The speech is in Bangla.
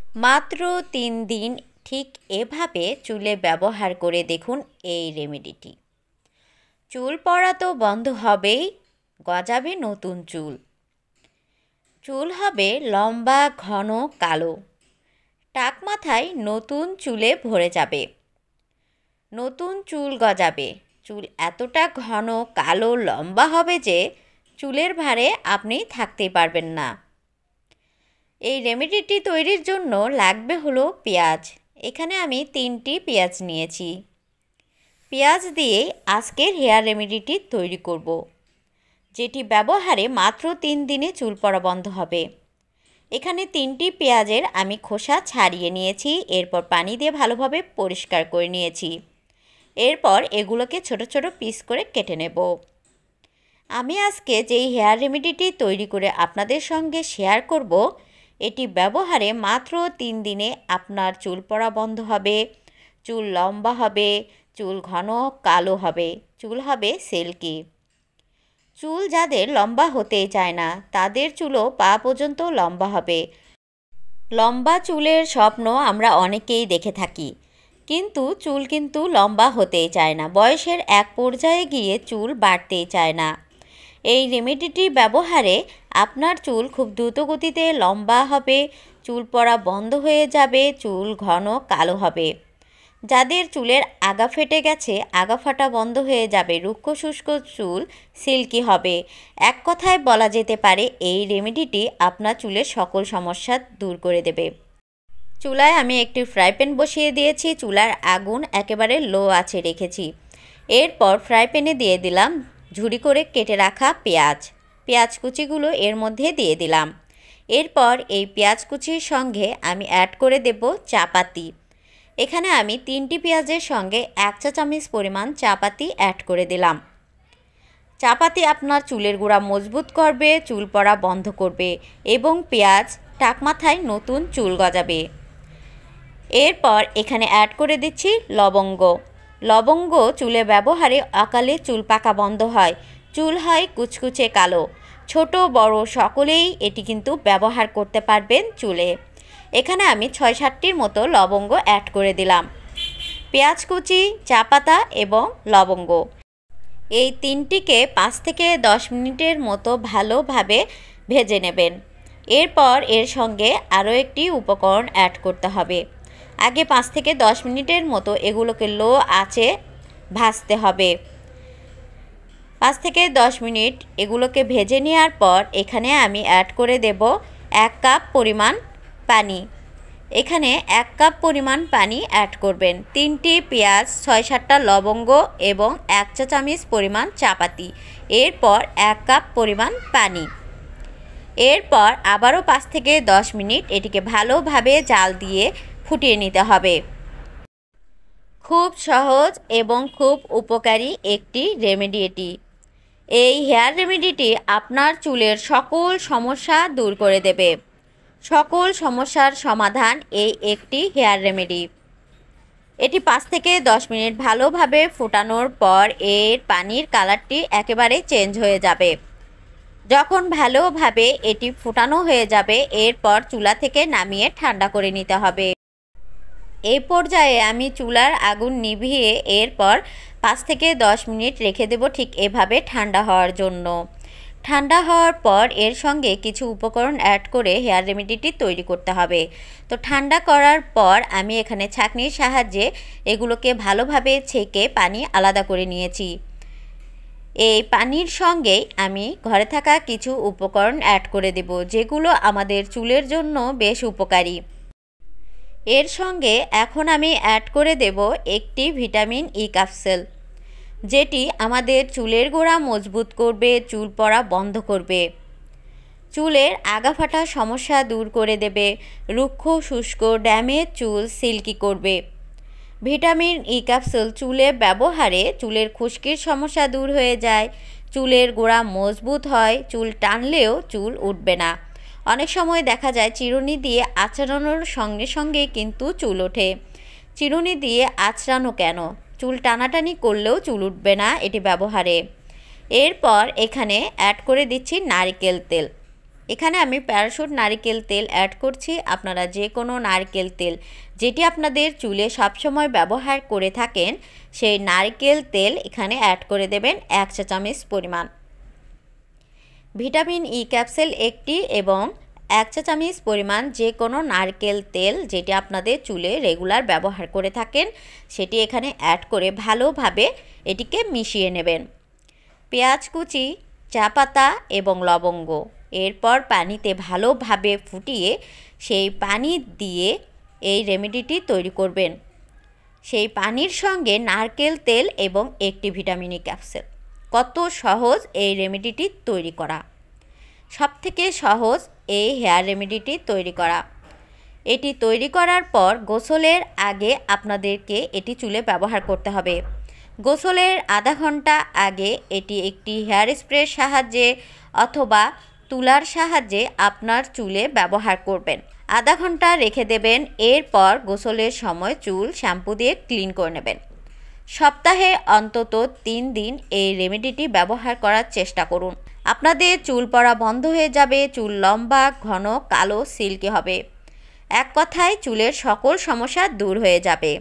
মাত্র 3 দিন ঠিক এভাবে চুলে ব্যবহার করে দেখুন এই রেমেডিটি। চুল পড়া তো বন্ধ হবেই, গজাবে নতুন চুল। চুল হবে লম্বা, ঘন, কালো। টাক মাথায় নতুন চুলে ভরে যাবে। নতুন চুল গজাবে। চুল এতটা ঘন, কালো, লম্বা হবে যে চুলের ভারে আপনি থাকতেই পারবেন না। এই রেমেডিটি তৈরির জন্য লাগবে হলো পেঁয়াজ। এখানে আমি 3টি পেঁয়াজ নিয়েছি। পেঁয়াজ দিয়ে আজকের হেয়ার রেমেডিটি তৈরি করব, যেটি ব্যবহারে মাত্র 3 দিনে চুল পড়া বন্ধ হবে। এখানে 3টি পেঁয়াজের আমি খোসা ছাড়িয়ে নিয়েছি, এরপর পানি দিয়ে ভালোভাবে পরিষ্কার করে নিয়েছি। এরপর এগুলোকে ছোট ছোট পিস করে কেটে নেব। আমি আজকে যেই হেয়ার রেমেডিটি তৈরি করে আপনাদের সঙ্গে শেয়ার করব, এটি ব্যবহারে মাত্র 3 দিনে আপনার চুল পড়া বন্ধ হবে, চুল লম্বা হবে, চুল ঘন কালো হবে, চুল হবে সিল্কি। চুল যাদের লম্বা হতে চায় না তাদের চুলও পা পর্যন্ত লম্বা হবে। লম্বা চুলের স্বপ্ন আমরা অনেকেই দেখে থাকি, কিন্তু চুল কিন্তু লম্বা হতেই চায় না। বয়সের এক পর্যায়ে গিয়ে চুল বাড়তেই চায় না। এই রেমেডিটি ব্যবহারে আপনার চুল খুব দ্রুত গতিতে লম্বা হবে, চুল পড়া বন্ধ হয়ে যাবে, চুল ঘন কালো হবে। যাদের চুলের আগা ফেটে গেছে, আগা ফাটা বন্ধ হয়ে যাবে, রুক্ষ শুষ্ক চুল সিল্কি হবে। এক কথায় বলা যেতে পারে এই রেমেডিটি আপনার চুলের সকল সমস্যা দূর করে দেবে। চুলায় আমি একটি ফ্রাই প্যান বসিয়ে দিয়েছি। চুলার আগুন একেবারে লো আঁচে রেখেছি। এরপর ফ্রাই প্যানে দিয়ে দিলাম ঝুরি করে কেটে রাখা পেঁয়াজ। পেঁয়াজ কুচিগুলো এর মধ্যে দিয়ে দিলাম। এরপর এই পেঁয়াজ কুচির সঙ্গে আমি অ্যাড করে দেব চাপাতি। এখানে আমি 3টি পেঁয়াজের সঙ্গে 1 চা চামচ পরিমাণ চাপাতি অ্যাড করে দিলাম। চাপাতি আপনার চুলের গোড়া মজবুত করবে, চুল পড়া বন্ধ করবে এবং পেঁয়াজ টাক মাথায় নতুন চুল গজাবে। এরপর এখানে অ্যাড করে দিচ্ছি লবঙ্গ। লবঙ্গ চুলে ব্যবহারে অকালে চুল পাকা বন্ধ হয়, চুল হয় কুচকুচে কালো। ছোট বড় সকলেই এটি কিন্তু ব্যবহার করতে পারবেন চুলে। এখানে আমি 6-7টির মতো লবঙ্গ অ্যাড করে দিলাম। পেঁয়াজ কুচি, চা পাতা এবং লবঙ্গ এই 3টিকে 5 থেকে 10 মিনিটের মতো ভালোভাবে ভেজে নেবেন। এরপর এর সঙ্গে আরও একটি উপকরণ অ্যাড করতে হবে। আগে 5 থেকে 10 মিনিটের মতো এগুলোকে লো আঁচে ভাজতে হবে। 5 থেকে 10 মিনিট এগুলোকে ভেজে নেওয়ার পর এখানে আমি অ্যাড করে দেব 1 কাপ পরিমাণ পানি। এখানে 1 কাপ পরিমাণ পানি অ্যাড করবেন। 3টি পেঁয়াজ, 6-7টা লবঙ্গ এবং 1 চা চামচ পরিমাণ চাপাতি, এরপর 1 কাপ পরিমাণ পানি। এরপর আবারও 5 থেকে 10 মিনিট এটিকে ভালোভাবে জাল দিয়ে ফুটিয়ে নিতে হবে। খুব সহজ এবং খুব উপকারী একটি রেমেডি এটি। এই হেয়ার রেমেডিটি আপনার চুলের সকল সমস্যা দূর করে দেবে। সকল সমস্যার সমাধান এই একটি হেয়ার রেমেডি। এটি 5 থেকে 10 মিনিট ভালোভাবে ফোটানোর পর এর পানির কালারটি একেবারে চেঞ্জ হয়ে যাবে। যখন ভালোভাবে এটি ফোটানো হয়ে যাবে, এরপর চুলা থেকে নামিয়ে ঠান্ডা করে নিতে হবে। এই পর্যায়ে আমি চুলার আগুন নিভিয়ে এরপর 5 থেকে 10 মিনিট রেখে দেব ঠিক এভাবে ঠান্ডা হওয়ার জন্য। ঠান্ডা হওয়ার পর এর সঙ্গে কিছু উপকরণ অ্যাড করে হেয়ার রেমেডিটি তৈরি করতে হবে। তো ঠান্ডা করার পর আমি এখানে ছাঁকনির সাহায্যে এগুলোকে ভালোভাবে ছেঁকে পানি আলাদা করে নিয়েছি। এই পানির সঙ্গেই আমি ঘরে থাকা কিছু উপকরণ অ্যাড করে দেব, যেগুলো আমাদের চুলের জন্য বেশ উপকারী। এর সঙ্গে এখন আমি অ্যাড করে দেব একটি ভিটামিন ই ক্যাপসুল, যেটি আমাদের চুলের গোড়া মজবুত করবে, চুল পড়া বন্ধ করবে, চুলের আগা ফাটা সমস্যা দূর করে দেবে, রুক্ষ শুষ্ক ড্যামেজ চুল সিল্কি করবে। ভিটামিন ই ক্যাপসুল চুলে ব্যবহারে চুলের খুশকির সমস্যা দূর হয়ে যায়, চুলের গোড়া মজবুত হয়, চুল টানলেও চুল উঠবে না। অনেক সময় দেখা যায় চিরুনি দিয়ে আঁচড়ানোর সঙ্গে সঙ্গে কিন্তু চুল ওঠে। চিরুনি দিয়ে আঁচড়ানো কেন? চুল টানাটানি করলেও চুল উঠবে না এটি ব্যবহারে। এরপর এখানে অ্যাড করে দিচ্ছি নারকেল তেল। এখানে আমি প্যারাশুট নারকেল তেল অ্যাড করছি। আপনারা যে কোনো নারকেল তেল যেটি আপনাদের চুলে সবসময় ব্যবহার করে থাকেন সেই নারকেল তেল এখানে অ্যাড করে দেবেন 1 চা চামচ পরিমাণ। ভিটামিন ই ক্যাপসুল একটি এবং 1 চা চামচ পরিমাণ যে কোনো নারকেল তেল যেটি আপনাদের চুলে রেগুলার ব্যবহার করে থাকেন সেটি এখানে অ্যাড করে ভালোভাবে এটিকে মিশিয়ে নেবেন। পেঁয়াজ কুচি, চা পাতা এবং লবঙ্গ এরপর পানিতে ভালোভাবে ফুটিয়ে সেই পানি দিয়ে এই রেমেডিটি তৈরি করবেন। সেই পানির সঙ্গে নারকেল তেল এবং একটি ভিটামিন ই ক্যাপসুল। কত সহজ এই রেমেডিটি তৈরি করা, সবথেকে সহজ এই হেয়ার রেমেডিটি তৈরি করা। এটি তৈরি করার পর গোসলের আগে আপনাদেরকে এটি চুলে ব্যবহার করতে হবে। গোসলের আধা ঘন্টা আগে এটি একটি হেয়ার স্প্রের সাহায্যে অথবা তুলার সাহায্যে আপনার চুলে ব্যবহার করবেন। আধা ঘন্টা রেখে দেবেন। এরপর গোসলের সময় চুল শ্যাম্পু দিয়ে ক্লিন করে নেবেন। সপ্তাহে অন্তত 3 দিন এই রেমেডিটি ব্যবহার করার চেষ্টা করুন। আপনাদের চুল পড়া বন্ধ হয়ে যাবে, চুল লম্বা, ঘন, কালো, সিল্কি হবে। এক কথায় চুলের সকল সমস্যা দূর হয়ে যাবে।